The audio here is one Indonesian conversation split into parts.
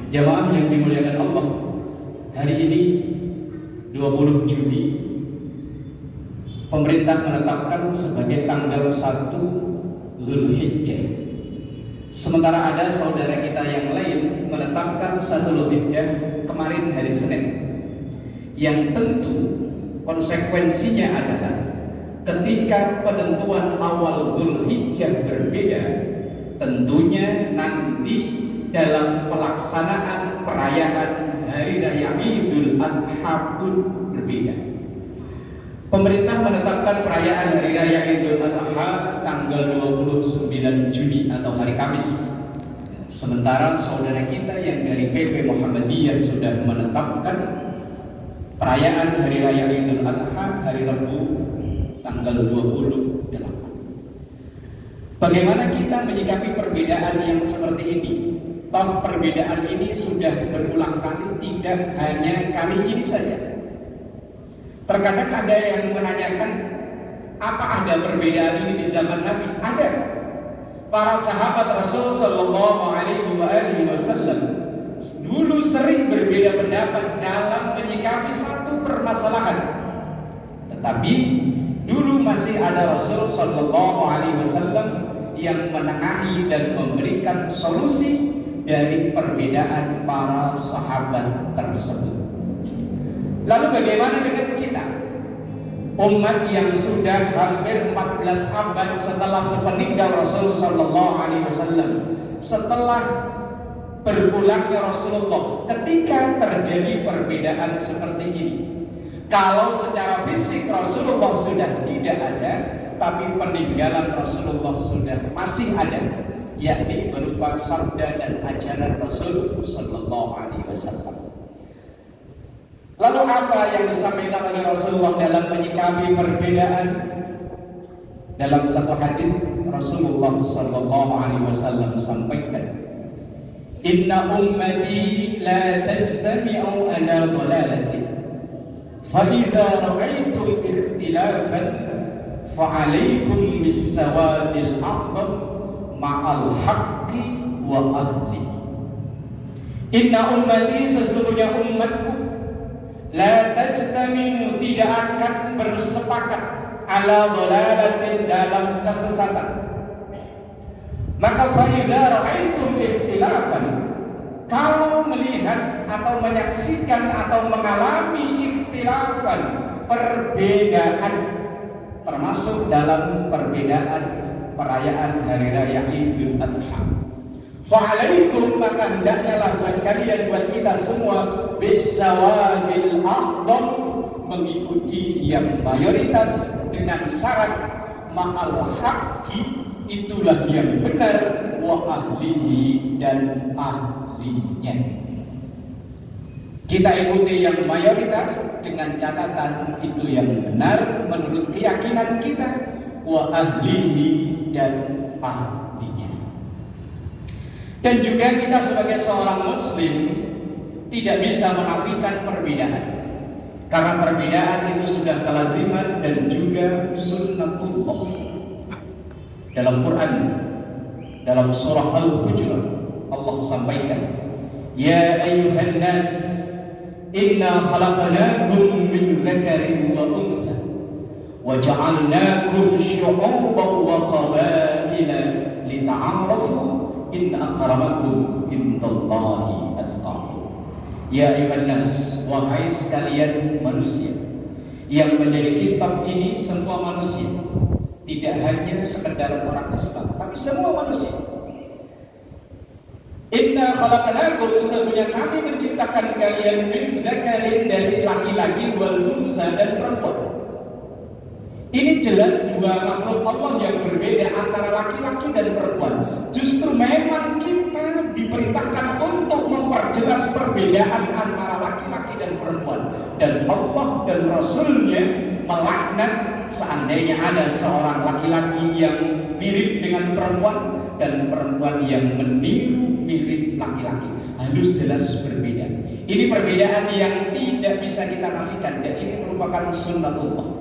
Jamaah yang dimuliakan Allah, hari ini 20 Juni pemerintah menetapkan sebagai tanggal 1 Zulhijjah. Sementara ada saudara kita yang lain menetapkan 1 Zulhijjah kemarin hari Senin. Yang tentu konsekuensinya adalah ketika penentuan awal Zulhijjah berbeda, tentunya nanti dalam pelaksanaan perayaan Hari Raya Idul Adha pun berbeda. Pemerintah menetapkan perayaan Hari Raya Idul Adha tanggal 29 Juni atau hari Kamis. Sementara saudara kita yang dari PP Muhammadiyah sudah menetapkan perayaan Hari Raya Idul Adha hari Rabu tanggal 28. Bagaimana kita menyikapi perbedaan yang seperti ini? Toh perbedaan ini sudah berulang kali, tidak hanya kali ini saja. Terkadang ada yang menanyakan, apa ada perbedaan ini di zaman Nabi? Ada. Para sahabat Rasul Sallallahu Alaihi Wasallam dulu sering berbeda pendapat dalam menyikapi satu permasalahan. Tetapi dulu masih ada Rasul Sallallahu Alaihi Wasallam yang menengahi dan memberikan solusi dari perbedaan para sahabat tersebut. Lalu bagaimana dengan kita? Umat yang sudah hampir 14 abad setelah sepeninggal Rasul Sallallahu Alaihi Wasallam, setelah berpulangnya Rasulullah, ketika terjadi perbedaan seperti ini, kalau secara fisik Rasulullah sudah tidak ada, tapi peninggalan Rasulullah sudah masih ada, yakni berupa sabda dan ajaran Rasul Sallallahu Alaihi Wasallam. Lalu apa yang disampaikan oleh Rasulullah dalam menyikapi perbedaan? Dalam satu hadis Rasulullah Sallallahu Alaihi Wasallam sampaikan, Inna ummati la tajtami'u ala dhalalati, fa idza ra'aytum ikhtilafan fa'alaikum bis-sawadil a'dham ma'al haqqi wa ahli. Inna ummati, sesungguhnya umatku, la tajtami'u, tidak akan bersepakat, ala dhalalatin, dalam kesesatan. Maka fa idza ra'aitum ikhtilafan, kalau melihat atau menyaksikan atau mengalami ikhtilafan, perbedaan, termasuk dalam perbedaan perayaan Hari Raya Idul Adha, fa'alaikum, maka hendaknya buat kalian, buat kita semua, bisawadil a'dham, mengikuti yang mayoritas dengan syarat ma'al haqqi, itulah yang benar, wa ahlihi, dan ahlinya. Kita ikuti yang mayoritas dengan catatan itu yang benar menurut keyakinan kita, wa ahlihi, dan ahlinya. Dan juga kita sebagai seorang muslim tidak bisa menafikan perbedaan, karena perbedaan itu sudah kelaziman dan juga sunnatullah. Dalam Quran, dalam surah Al-Hujurat, Allah sampaikan, Ya ayyuhan nas, inna khalaqnakum min dzakarin wa untha wa ja'alnakum syu'uban wa qabaila lita'arafu inna akramakum indallahi atqakum. Ya ayyuhan nas, wahai sekalian manusia, yang menjadi kitab ini semua manusia, tidak hanya sekedar orang Islam, tapi semua manusia. Inna khalaqnakum, sesungguhnya kami menciptakan kalian min dzakarin, dari laki-laki, wal unsa, dan perempuan. Ini jelas dua makhluk Allah yang berbeda antara laki-laki dan perempuan. Justru memang kita diperintahkan untuk memperjelas perbedaan antara laki-laki dan perempuan. Dan Allah dan Rasulnya melaknat seandainya ada seorang laki-laki yang mirip dengan perempuan dan perempuan yang meniru mirip laki-laki. Harus jelas berbeda. Ini perbedaan yang tidak bisa kita nafikan, dan ini merupakan sunnatullah.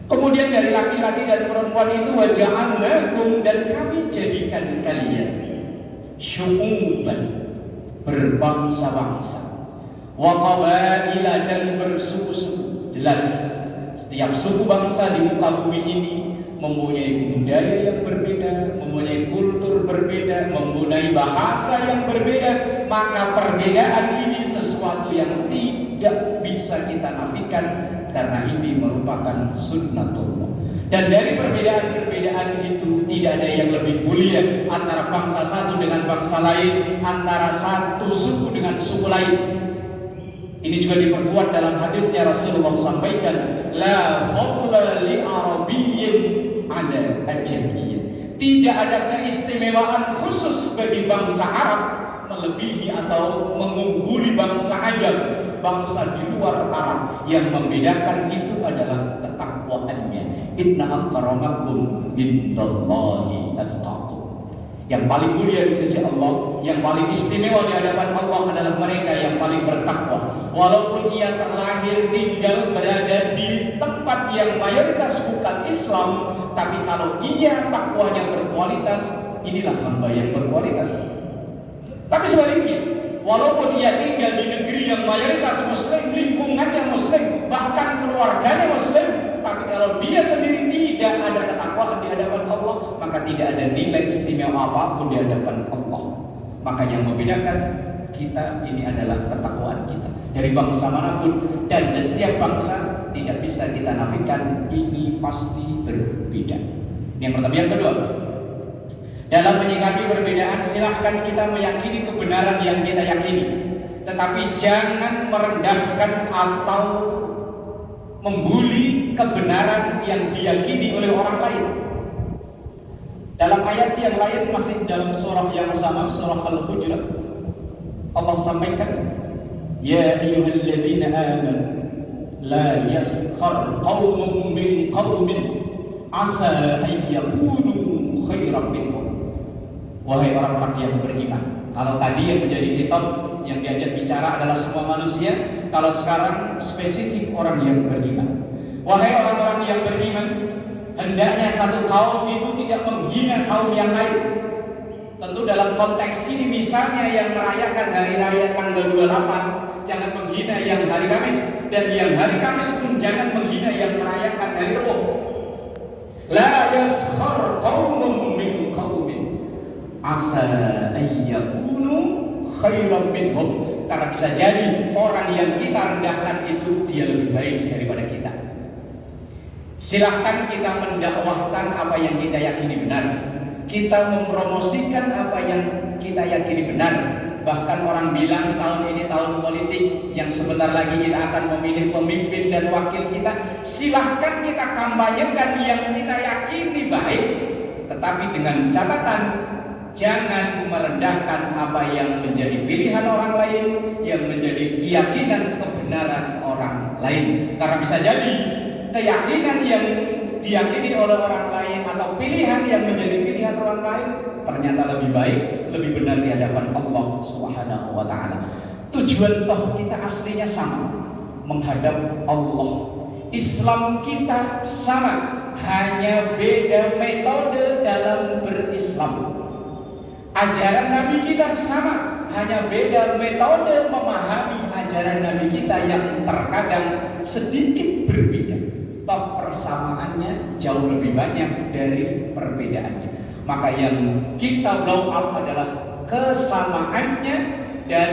Kemudian dari laki-laki dan perempuan itu waja'alnakum, dan kami jadikan kalian syu'uban, berbangsa-bangsa, wa qabaila, dan bersuku-suku. Jelas setiap suku bangsa di muka bumi ini mempunyai budaya yang berbeda, mempunyai kultur berbeda, mempunyai bahasa yang berbeda. Maka perbedaan ini sesuatu yang tidak bisa kita nafikan, karena ini merupakan sunnatullah. Dan dari perbedaan-perbedaan itu tidak ada yang lebih mulia antara bangsa satu dengan bangsa lain, antara satu suku dengan suku lain. Ini juga diperkuat dalam hadisnya Rasulullah sampaikan, la fadla li arabiyyin ala ajamiyyin. Tidak ada keistimewaan khusus bagi bangsa Arab melebihi atau mengungguli bangsa Ajam, bangsa di luar Arab. Yang membedakan itu adalah ketakwaannya. Inna akramakum indallahi atqakum. Yang paling mulia di sisi Allah, yang paling istimewa di hadapan Allah adalah mereka yang paling bertakwa. Walaupun ia terlahir tinggal berada di tempat yang mayoritas bukan Islam, tapi kalau ia takwanya berkualitas, inilah hamba yang berkualitas. Tapi sebaliknya, walaupun ia tinggal di negeri yang mayoritas Muslim, lingkungannya Muslim, bahkan keluarganya Muslim, tapi kalau dia sendiri tidak ada ketakwaan di hadapan Allah, maka tidak ada nilai istimewa apapun di hadapan Allah. Maka yang membedakan kita ini adalah ketakwaan kita dari bangsa manapun, dan setiap bangsa tidak bisa kita nafikan ini pasti berbeda. Yang pertama. Yang kedua, dalam menyikapi perbedaan, silahkan kita meyakini kebenaran yang kita yakini, tetapi jangan merendahkan atau membuli kebenaran yang diyakini oleh orang lain. Dalam ayat yang lain masih dalam surah yang sama, surah Al-Hujurat, Allah sampaikan, ya ayyuhalladzina amanu la yaskhar qaumun min qaumin asa an yakunu khairan minhum. Wahai orang-orang yang beriman. Kalau tadi yang menjadi khitab, yang diajak bicara adalah semua manusia, kalau sekarang spesifik orang yang beriman. Wahai orang-orang yang beriman, hendaknya satu kaum itu tidak menghina kaum yang lain. Tentu dalam konteks ini, misalnya yang merayakan hari raya tanggal 28, jangan menghina yang hari Kamis, dan yang hari Kamis pun jangan menghina yang merayakan hari Rebo. La yaskhar qaumun min qaumin asa ayyakunu khairan minhum. Karena bisa jadi orang yang kita rendahkan itu dia lebih baik daripada kita. Silahkan kita mendakwahkan apa yang kita yakini benar, kita mempromosikan apa yang kita yakini benar. Bahkan orang bilang tahun ini tahun politik, yang sebentar lagi kita akan memilih pemimpin dan wakil kita. Silahkan kita kampanyekan yang kita yakini baik, tetapi dengan catatan jangan merendahkan apa yang menjadi pilihan orang lain, yang menjadi keyakinan kebenaran orang lain. Karena bisa jadi keyakinan yang diyakini oleh orang lain atau pilihan yang menjadi pilihan orang lain ternyata lebih baik, lebih benar di hadapan Allah Subhanahu wa taala. Tujuan toh kita aslinya sama, menghadap Allah. Islam kita sama, hanya beda metode dalam berislam. Ajaran Nabi kita sama, hanya beda metode memahami ajaran Nabi kita yang terkadang sedikit berbeda. Toh persamaannya jauh lebih banyak dari perbedaannya. Maka yang kita blow up adalah kesamaannya, dan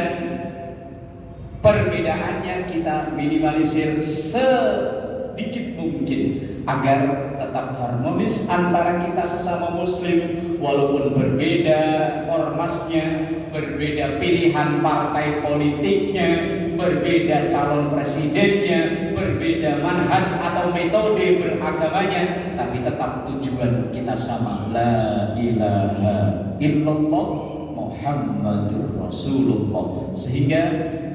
perbedaannya kita minimalisir sedikit mungkin agar tetap harmonis antara kita sesama Muslim. Walaupun berbeda ormasnya, berbeda pilihan partai politiknya, berbeda calon presidennya, berbeda manhaj atau metode beragamanya, tapi tetap tujuan kita sama, la ilaha illallah Muhammadur Rasulullah. Sehingga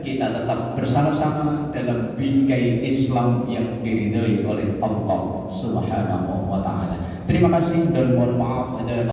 kita tetap bersama-sama dalam bingkai Islam yang diridhai oleh Allah Subhanahu wa taala. Terima kasih dan mohon maaf ada